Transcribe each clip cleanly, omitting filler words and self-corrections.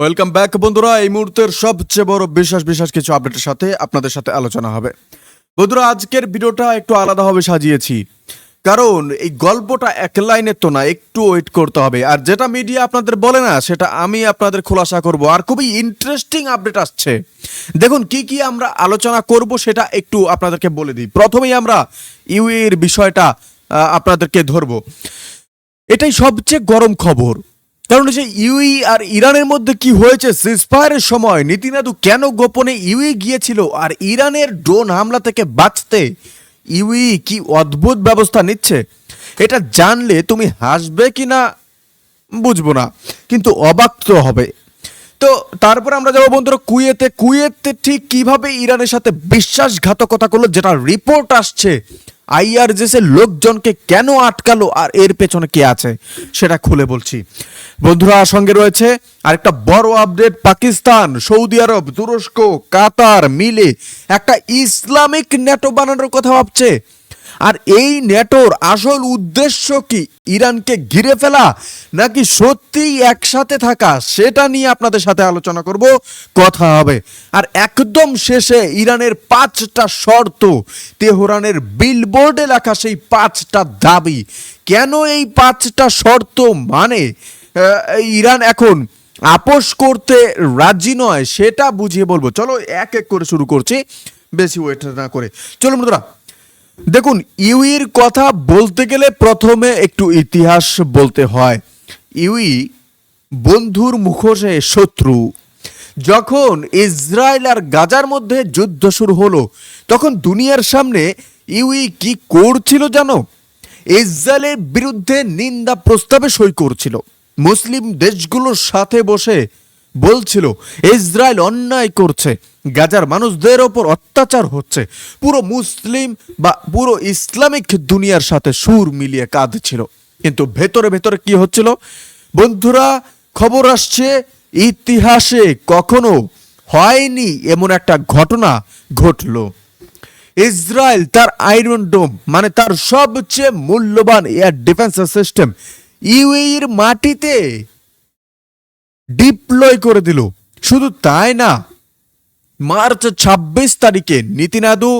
Welcome back বন্ধুরা। এই মুহূর্তের সবচেয়ে বড় বিশেষ কিছু আপডেটের সাথে আপনাদের সাথে আলোচনা হবে। বন্ধুরা, আজকের ভিডিওটা একটু আলাদাভাবে সাজিয়েছি, কারণ এই গল্পটা এক লাইনের তো না, একটু ওয়েট করতে হবে। আর যেটা মিডিয়া আপনাদের বলে না, সেটা আমি আপনাদের খোলাসা করব। আর খুবই ইন্টারেস্টিং আপডেট আসছে। দেখুন কি কি আমরা আলোচনা করব সেটা একটু আপনাদেরকে বলে দিই। প্রথমেই আমরা ইউএর বিষয়টা আপনাদেরকে ধরবো। এটাই সবচেয়ে গরম খবর, কারণ সেই ইউই আর ইরানের মধ্যে কি হয়েছে সিজফায়ারের সময় নীতিনাদু কেন গোপনে ইউই গিয়েছিল, আর ইরানের ড্রোন হামলা থেকে বাঁচতে ইউই কি অদ্ভুত ব্যবস্থা নিচ্ছে, এটা জানলে তুমি হাসবে কি না বুঝবো না, কিন্তু অবাক তো হবে। তো তারপর আমরা যাবো বন্ধুরা কুয়েতে ঠিক কিভাবে ইরানের সাথে বিশ্বাসঘাতকতা করলো, যেটা রিপোর্ট আসছে আইআরজিএস এর লোকজনকে কেন আটকালো আর এর পেছনে কে আছে সেটা খুলে বলছি। বন্ধুরা, সঙ্গে রয়েছে আরেকটা বড় আপডেট। পাকিস্তান, সৌদি আরব, তুরস্ক, কাতার মিলে একটা ইসলামিক ন্যাটো বানানোর কথা ভাবছে। আর এই ন্যাটোর আসল উদ্দেশ্য কি, ইরানকে ঘিরে ফেলা নাকি সত্যিই একসাথে থাকা, সেটা নিয়ে আপনাদের সাথে আলোচনা করব, কথা হবে। আর একদম শেষে ইরানের 5টা শর্ত, তেহরানের বিলবোর্ডে লেখা সেই 5টা দাবি, কেন এই 5টা শর্ত মানে ইরান এখন আপোষ করতে রাজি নয়, সেটা বুঝিয়ে বলবো। চলো এক এক করে শুরু করছি, বেশি ওয়েট না করে। চলো বন্ধুরা, দেখুন ইউইর কথা বলতে গেলে প্রথমে একটু ইতিহাস বলতে হয়। ইউই বন্ধুর মুখোশে শত্রু। যখন ইসরায়েল আর গাজার মধ্যে যুদ্ধ শুরু হলো, তখন দুনিয়ার সামনে ইউই কি করছিল জানো? ইসরায়েলের বিরুদ্ধে নিন্দা প্রস্তাবে সই করছিল। মুসলিম দেশগুলোর সাথে বসে বলছিল ইসরায়েল অন্যায় করছে, গাজার মানুষদের ওপর অত্যাচার হচ্ছে। পুরো মুসলিম বা পুরো ইসলামিক দুনিয়ার সাথে সুর মিলিয়ে কাঁদছিল। কিন্তু ভেতরে ভেতরে কি হচ্ছিল বন্ধুরা? খবর আসছে ইতিহাসে কখনো হয়নি এমন একটা ঘটনা ঘটলো। ইসরায়েল তার আয়রন ডোম, মানে তার সবচেয়ে মূল্যবান এয়ার ডিফেন্স সিস্টেম ইউএইর মাটিতে ডিপ্লয় করে দিল। শুধু তাই না, মার্চ 26 তারিখে নীতিনাদু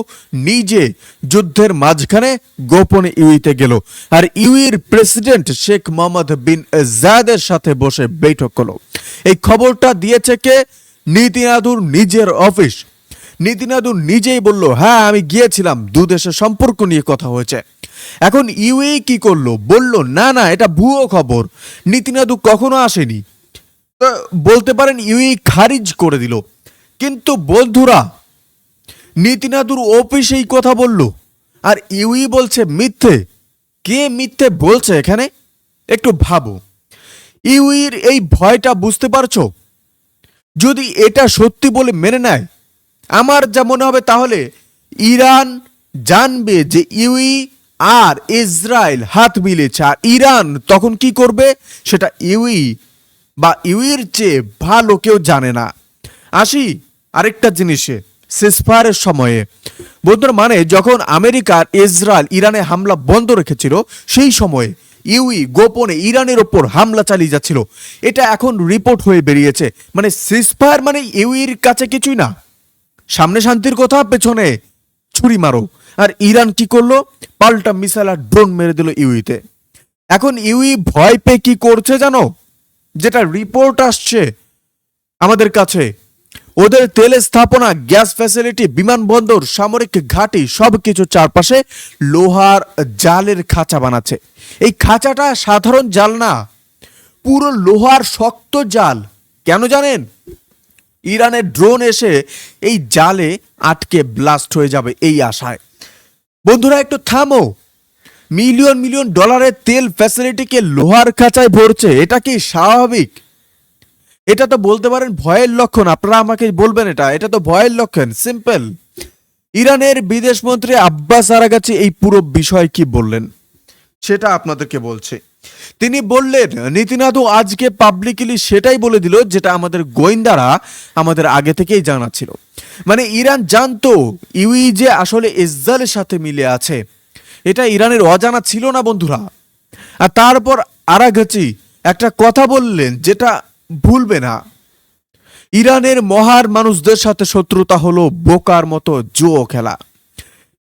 নিজে যুদ্ধের মাঝখানে গোপনে ইউইতে গেল, আর ইউইর প্রেসিডেন্ট শেখ মোহাম্মদ বিন জায়েদের সাথে বসে বৈঠক করলো। এই খবরটা দিয়েছে কে? নীতিনাদুর নিজের অফিস। নীতিনাদু নিজেই বলল, হ্যাঁ আমি গিয়েছিলাম, দু দেশের সম্পর্ক নিয়ে কথা হয়েছে। এখন ইউএই কি করলো? বলল না না, এটা ভুয়ো খবর, নীতিনাদু কখনো আসেনি। বলতে পারেন ইউএই খারিজ করে দিল। কিন্তু বন্ধুরা, নীতিনাদুর অফিস এই কথা বলল, আর ইউই বলছে মিথ্যে। কে মিথ্যে বলছে এখানে? একটু ভাবো। ইউইর এই ভয়টা বুঝতে পারছো? যদি এটা সত্যি বলে মেনে নেয়, আমার যা মনে হবে, তাহলে ইরান জানবে যে ইউই আর ইসরায়েল হাত মিলেছে। আর ইরান তখন কি করবে সেটা ইউই বা ইউইর চেয়ে ভালো কেউ জানে না। আসি আরেকটা জিনিসে, সিজফায়ারের সময়ে বন্ধুরা, মানে যখন আমেরিকা আর ইসরায়েল ইরানে হামলা বন্ধ রেখেছিল, সেই সময়ে ইউই গোপনে ইরানের ওপর হামলা চালিয়ে যাচ্ছিল। এটা এখন রিপোর্ট হয়ে বেরিয়েছে। মানে সিজফায়ার মানে ইউইর কাছে কিছুই না, সামনে শান্তির কথা, পেছনে ছুরি মারো। আর ইরান কি করলো? পাল্টা মিসাইল আর ড্রোন মেরে দিল ইউইতে। এখন ইউই ভয় পেয়ে কি করছে জানো? যেটা রিপোর্ট আসছে আমাদের কাছে, ওদের তেল স্থাপনা, গ্যাস ফ্যাসিলিটি, বিমানবন্দর, সামরিক ঘাঁটি সবকিছু চারপাশে লোহার জালের খাঁচা বানাচ্ছে। এই খাঁচাটা সাধারণ জাল না, পুরো লোহার শক্ত জাল। কেন জানেন? ইরানের ড্রোন এসে এই জালে আটকে ব্লাস্ট হয়ে যাবে এই আশায়। বন্ধুরা একটু থামো, মিলিয়ন মিলিয়ন ডলারের তেল ফ্যাসিলিটিকে লোহার খাঁচায় ভরছে, এটা কি স্বাভাবিক? এটা তো বলতে পারেন ভয়ের লক্ষণ। আপনারা আমাকে বলবেন এটা তো ভয়ের লক্ষণ। সিম্পল। ইরানের বিদেশমন্ত্রী আব্বাস আরাগাচি এই পুরো বিষয় কি বললেন সেটা আপনাদেরকে বলছে। তিনি বললেন, নীতিনাদু আজকে পাবলিকলি সেটাই বলে দিল যেটা আমাদের গোয়েন্দারা আমাদের আগে থেকেই জানা ছিল। মানে ইরান জানতো ইউই যে আসলে ইসরায়েলের সাথে মিলে আছে, এটা ইরানের অজানা ছিল না বন্ধুরা। আর তারপর আরাঘচি একটা কথা বললেন যেটা ভুলবে না, ইরানের মহার মানুষদের সাথে শত্রুতা হলো বোকার মতো জুয়ো খেলা।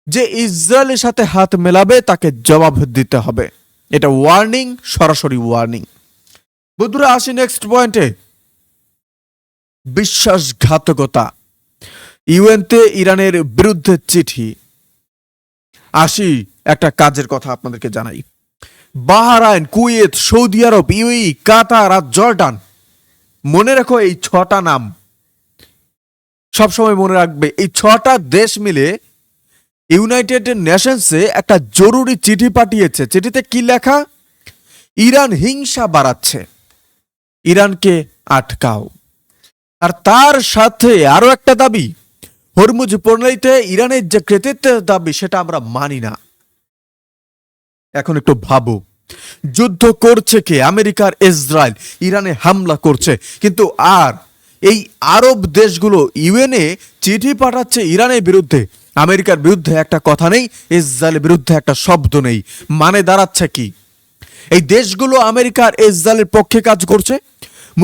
যে ইসরায়েলের সাথে হাত মেলাবে তাকে জবাব দিতে হবে। এটা ওয়ার্নিং, সরাসরি ওয়ার্নিং। বন্ধুরা আসি নেক্সট পয়েন্টে, বিশ্বাসঘাতকতা। ইউএনতে ইরানের বিরুদ্ধে চিঠি। আসি একটা কাজের কথা আপনাদেরকে জানাই। বাহরাইন, কুয়েত, সৌদি আরব, ইউএই, কাতার আর জর্ডান, মনে রাখো এই 6টা নাম সবসময় মনে রাখবে। এই 6টা দেশ মিলে ইউনাইটেড নেশনসে একটা জরুরি চিঠি পাঠিয়েছে। চিঠিতে কি লেখা? ইরান হিংসা বাড়াচ্ছে, ইরানকে আটকাও। আর তার সাথে আরো একটা দাবি, হরমুজ প্রণালীতে ইরানের যে কৃতিত্বের দাবি সেটা আমরা মানি না। এখন একটু ভাবো, যুদ্ধ করছে কে? আমেরিকার ইসরায়েল, ইরানে হামলা করছে, কিন্তু আর এই আরব দেশগুলো ইউএনএ চিঠি পাঠাচ্ছে ইরানের বিরুদ্ধে। আমেরিকার বিরুদ্ধে একটা কথা নেই, ইসরায়েলের বিরুদ্ধে একটা শব্দ নেই। মানে দাঁড়াচ্ছে কি? এই দেশগুলো আমেরিকার ইসরায়েলের পক্ষে কাজ করছে,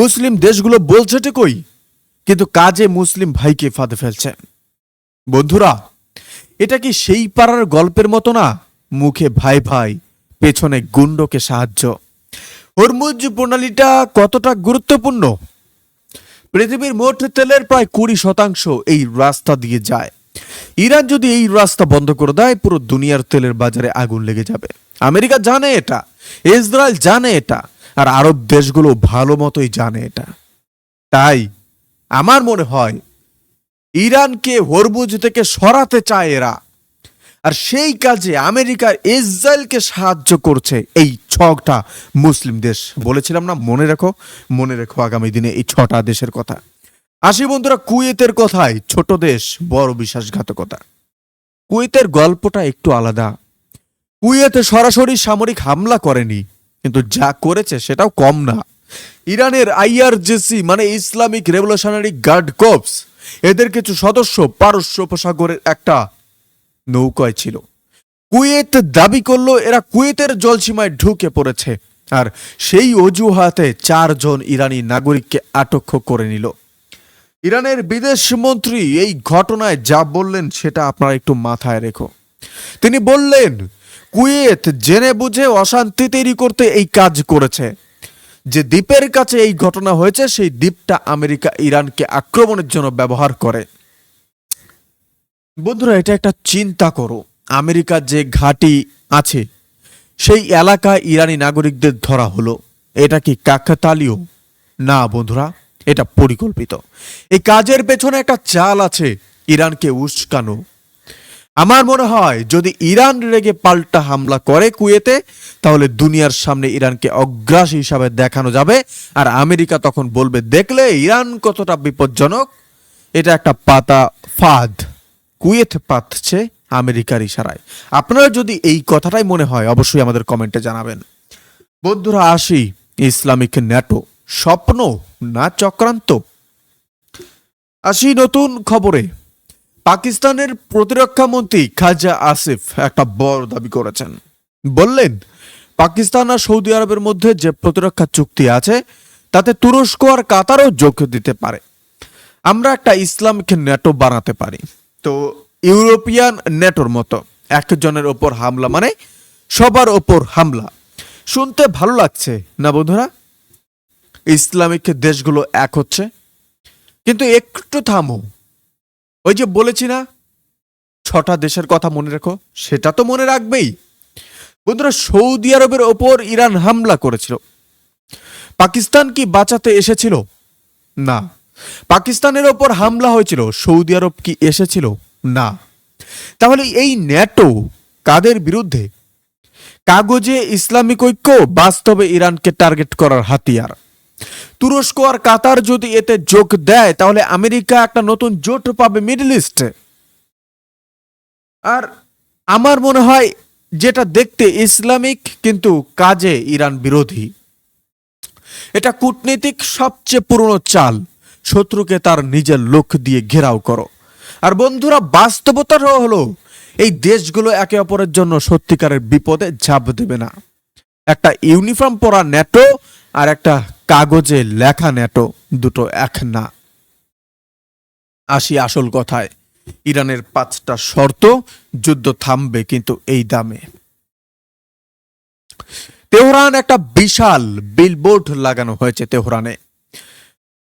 মুসলিম দেশগুলো বলছে কই, কিন্তু কাজে মুসলিম ভাইকে ফাঁদে ফেলছে। বন্ধুরা, এটা কি সেই পাড়ার গল্পের মতো না? মুখে ভাই ভাই, পেছনে গুন্ডকে সাহায্য। হরমুজ প্রণালীটা কতটা গুরুত্বপূর্ণ? পৃথিবীর মোট তেলের প্রায় 20% এই রাস্তা দিয়ে যায়। ইরান যদি এই রাস্তা বন্ধ করে দেয়, পুরো দুনিয়ার তেলের বাজারে আগুন লেগে যাবে। আমেরিকা জানে এটা, ইসরায়েল জানে এটা, আর আরব দেশগুলো ভালো মতোই জানে এটা। তাই আমার মনে হয় ইরানকে হরমুজ থেকে সরাতে চায় এরা, আর সেই কাজে আমেরিকার ইসরায়েলকে সাহায্য করছে এই 6টা মুসলিম দেশ। বলেছিলাম না, মনে রেখো, মনে রেখো আগামী দিনে এই 6টা দেশের কথা। আসি বন্ধুরা কুয়েতের কথায়, ছোট দেশ, বড় বিশ্বাসঘাতকতা। কুয়েতের গল্পটা একটু আলাদা। কুয়েতে সরাসরি সামরিক হামলা করেনি, কিন্তু যা করেছে সেটাও কম না। ইরানের আইআরজিসি মানে ইসলামিক রেভলিউশনারি গার্ড কর্পস, এদের কিছু সদস্য পারস্য উপসাগরের একটা নৌকায় ছিল। কুয়েত দাবি করলো এরা কুয়েতের জলসীমায় ঢুকে পড়েছে, আর সেই অজুহাতে 4 জন ইরানি নাগরিককে আটক করে নিল। ইরানের বিদেশ মন্ত্রী এই ঘটনায় যা বললেন সেটা আপনারা একটু মাথায় রেখো। তিনি বললেন, কুয়েত জেনে বুঝে অশান্তি তৈরি করতে এই কাজ করেছে। যে দ্বীপের কাছে এই ঘটনা হয়েছে সেই দ্বীপটা আমেরিকা ইরানকে আক্রমণের জন্য ব্যবহার করে। বন্ধুরা, এটা একটা চিন্তা করো, আমেরিকার যে ঘাঁটি আছে সেই এলাকায় ইরানি নাগরিকদের ধরা হলো। এটা কি কাকতালীয়? না বন্ধুরা, এটা পরিকল্পিত। এই কাজের পেছনে একটা চাল আছে, ইরানকে উস্কানো। আমার মনে হয় যদি ইরান রেগে পাল্টা হামলা করে কুয়েতে, তাহলে দুনিয়ার সামনে ইরানকে অগ্রাসী হিসাবে দেখানো যাবে, আর আমেরিকা তখন বলবে, দেখলে ইরান কতটা বিপজ্জনক। এটা একটা পাতা ফাঁদ, কুয়েত পাতছে আমেরিকার ইশারায়। আপনারা যদি এই কথাটাই মনে হয় অবশ্যই আমাদের কমেন্টে জানাবেন। বন্ধুরা আসি ইসলামিক ন্যাটো, স্বপ্ন না চক্রান্ত। আসি নতুন খবরে। পাকিস্তানের প্রতিরক্ষা মন্ত্রী খাজা আসিফ একটা বড় দাবি করেছেন। বললেন, পাকিস্তান আর সৌদি আরবের মধ্যে যে প্রতিরক্ষা চুক্তি আছে তাতে তুরস্ক আর কাতারও যোগ দিতে পারে। আমরা একটা ইসলামিক ন্যাটো বানাতে পারি। তো ইউরোপিয়ান ন্যাটোর মতো একজনের ওপর হামলা মানে সবার ওপর হামলা। শুনতে ভালো লাগছে না বন্ধুরা? ইসলামিক দেশগুলো এক হচ্ছে, কিন্তু একটু থামো। ওই যে বলেছি না 6টা দেশের কথা মনে রেখো, সেটা তো মনে রাখবেই। বন্ধুরা, সৌদি আরবের ওপর ইরান হামলা করেছিল, পাকিস্তান কি বাঁচাতে এসেছিল? না। পাকিস্তানের ওপর হামলা হয়েছিল, সৌদি আরব কি এসেছিল? না। তাহলে এই ন্যাটো কাদের বিরুদ্ধে? কাগজে ইসলামিক ঐক্য, বাস্তবে ইরানকে টার্গেট করার হাতিয়ার। তুরস্ক আর কাতার যদি এতে যোগ দেয় তাহলে আমেরিকা একটা নতুন জোট পাবে মিডল ইস্টে। আর আমার মনে হয় যেটা দেখতে ইসলামিক কিন্তু কাজে ইরান বিরোধী। এটা কূটনীতিক সবচেয়ে পুরনো চাল, শত্রুকে তার নিজের লোক দিয়ে ঘেরাও করো। আর বন্ধুরা বাস্তবতাটাও হলো এই দেশগুলো একে অপরের জন্য সত্যিকারের বিপদে ঝাঁপ দেবে না। একটা ইউনিফর্ম পরা ন্যাটো আর একটা কাগজে লেখা ন্যাটো দুটো এক না। আসি আসল কথায়, ইরানের 5টা শর্ত, যুদ্ধ থামবে কিন্তু এই দামে। তেহরান একটা বিশাল বিলবোর্ড লাগানো হয়েছে তেহরানে,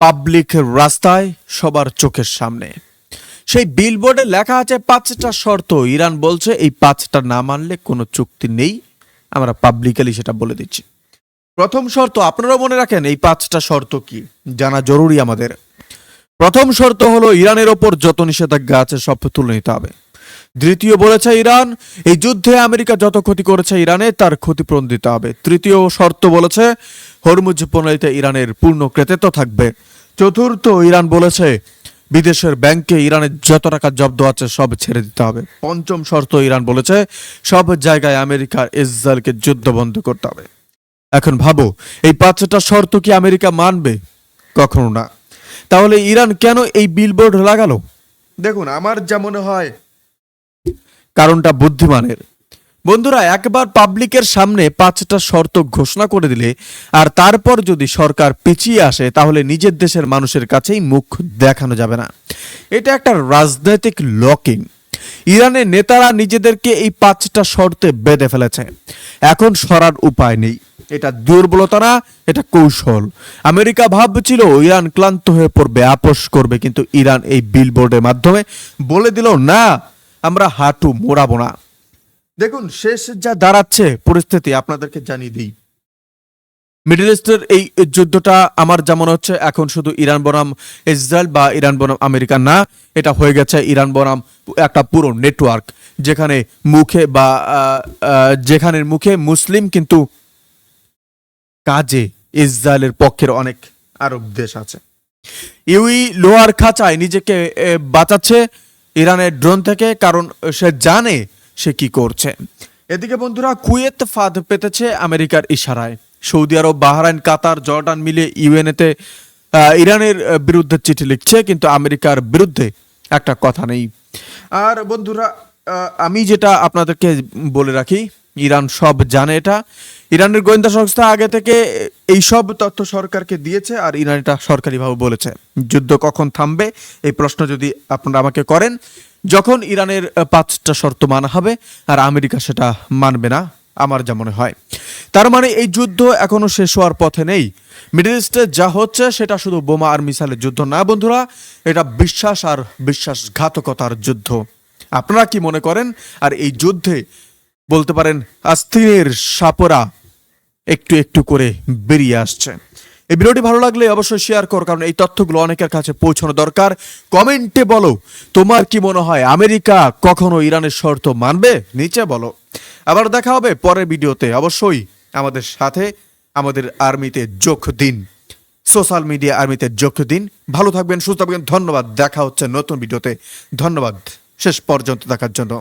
পাবলিক রাস্তায়, সবার চোখের সামনে। সেই বিলবোর্ডে লেখা আছে 5টা শর্ত। ইরান বলছে এই 5টা না মানলে কোনো চুক্তি নেই। আমরা পাবলিকালি সেটা বলে দিচ্ছি। প্রথম শর্ত, আপনারা মনে রাখেন এই 5টা শর্ত কি, জানা জরুরি আমাদের। প্রথম শর্ত হলো ইরানের ওপর যত নিষেধাজ্ঞা আছে সব তুলে নিতে হবে। দ্বিতীয় বলেছে ইরান, এই যুদ্ধে আমেরিকা যত ক্ষতি করেছে ইরানে তার ক্ষতিপূরণ দিতে হবে। তৃতীয় শর্ত বলেছে হরমুজ প্রণালীতে ইরানের পূর্ণ কৃতিত্ব থাকবে। চতুর্থ, ইরান বলেছে বিদেশের ব্যাংকে ইরানের যত টাকা জব্দ আছে সব ছেড়ে দিতে হবে। পঞ্চম শর্ত, ইরান বলেছে সব জায়গায় আমেরিকার ইসরায়েলকে যুদ্ধ বন্ধ করতে হবে। এখন ভাবো এই 5টা শর্ত কি আমেরিকা মানবে? কখনো না। তাহলে ইরান কেন এই বিলবোর্ড লাগালো? দেখুন, আমার যা মনে হয় কারণটা বুদ্ধিমানের। বন্ধুরা, একবার পাবলিকের সামনে 5টা শর্ত ঘোষণা করে দিলে আর তারপর যদি সরকার পিছিয়ে আসে তাহলে নিজের দেশের মানুষের কাছেই মুখ দেখানো যাবে না। এটা একটা রাজনৈতিক লকিং। ইরানের নেতারা নিজেদেরকে এই 5টা শর্তে বেঁধে ফেলেছে, এখন সরার উপায় নেই। এটা দুর্বলতা না, এটা কৌশল। আমেরিকা ভাবছিল ইরান ক্লান্ত হয়ে পড়বে, আপোষ করবে, কিন্তু ইরান এই বিলবোর্ডের মাধ্যমে বলে দিল না, আমরা হাঁটু মোড়াবো না। দেখুন শেষ যা দাঁড়াচ্ছে পরিস্থিতি আপনাদেরকে জানিয়ে দিই। মিডল ইস্টের এই যুদ্ধটা আমার যেমন হচ্ছে এখন শুধু ইরান বনাম ইসরায়েল বা ইরান বনাম আমেরিকা না, এটা হয়ে গেছে ইরান বনাম একটা পুরো নেটওয়ার্ক, যেখানে মুখে মুসলিম কিন্তু কাজে ইসরায়েলের পক্ষের অনেক আরব দেশ আছে। ইউই লোহার খাঁচায় নিজেকে বাঁচাচ্ছে ইরানের ড্রোন থেকে, কারণ সে জানে সে কি করছে। এদিকে বন্ধুরা, কুয়েত ফাঁদ পেতেছে আমেরিকার ইশারায়। সৌদি আরব, বাহরাইন, কাতার, জর্ডান মিলে ইউএনএতে ইরানের বিরুদ্ধে চিঠি লিখছে, কিন্তু আমেরিকার বিরুদ্ধে একটা কথা নেই। আর বন্ধুরা, আমি যেটা আপনাদেরকে বলে রাখি, ইরান সব জানে এটা। ইরানের গোয়েন্দা সংস্থা আগে থেকে এই সব তথ্য সরকারকে দিয়েছে, আর ইরান এটা সরকারিভাবে বলেছে। যুদ্ধ কখন থামবে এই প্রশ্ন যদি আপনারা আমাকে করেন, যখন ইরানের 5টা শর্ত মানা হবে, আর আমেরিকা সেটা মানবে না, আমার যা মনে হয়। তার মানে এই যুদ্ধ এখনো শেষ হওয়ার পথে নেই। মিডল ইস্টে যা হচ্ছে সেটা শুধু বোমা আর মিসাইলের যুদ্ধ না বন্ধুরা, এটা বিশ্বাস আর বিশ্বাসঘাতকতার যুদ্ধ। আপনারা কি মনে করেন? আর এই যুদ্ধে বলতে পারেন আস্তিনের সাপরা একটু একটু করে বেরিয়ে আসছে। এই ভিডিওটি ভালো লাগলে অবশ্যই শেয়ার কর, কারণ এই তথ্যগুলো অনেকের কাছে পৌঁছানো দরকার। কমেন্টে বলো তোমার কি মনে হয়, আমেরিকা কখনো ইরানের শর্ত মানবে? নিচে বলো। আবার দেখা হবে পরের ভিডিওতে। অবশ্যই আমাদের সাথে আমাদের আর্মিতে যোগ দিন, সোশ্যাল মিডিয়া আর্মিতে যোগ দিন। ভালো থাকবেন, সুস্থ থাকবেন। ধন্যবাদ। দেখা হচ্ছে নতুন ভিডিওতে। ধন্যবাদ শেষ পর্যন্ত দেখার জন্য।